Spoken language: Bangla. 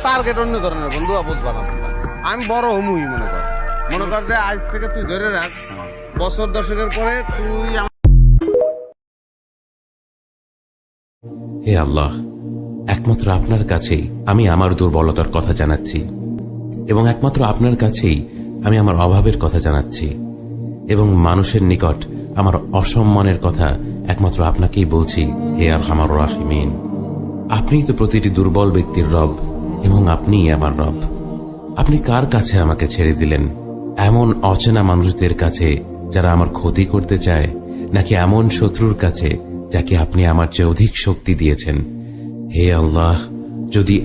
টার্গেট অন্য ধরনের বন্ধু, বুঝবা না তোমরা। আমি বড় হমুই মনে কর যে আজ থেকে তুই ধরে রাখ, বছর দশকের পরে তুই হে আল্লাহ, একমাত্র আপনার কাছেই আমি আমার দুর্বলতার কথা জানাচ্ছি, এবং একমাত্র আপনার কাছেই আমি আমার অভাবের কথা জানাচ্ছি, এবং মানুষের নিকট আমার অসম্মানের কথা একমাত্র আপনাকেই বলছি। হে আরহামার রাহিমিন, আপনিই তো প্রতিটি দুর্বল ব্যক্তির রব, এবং আপনিই আমার রব। আপনি কার কাছে আমাকে ছেড়ে দিলেন? এমন অচেনা মানুষদের কাছে যারা আমার ক্ষতি করতে চায়, নাকি এমন শত্রুর কাছে যাকে আপনি আমার চেয়ে অধিক শক্তি দিয়েছেন? হে আল্লাহ, যদি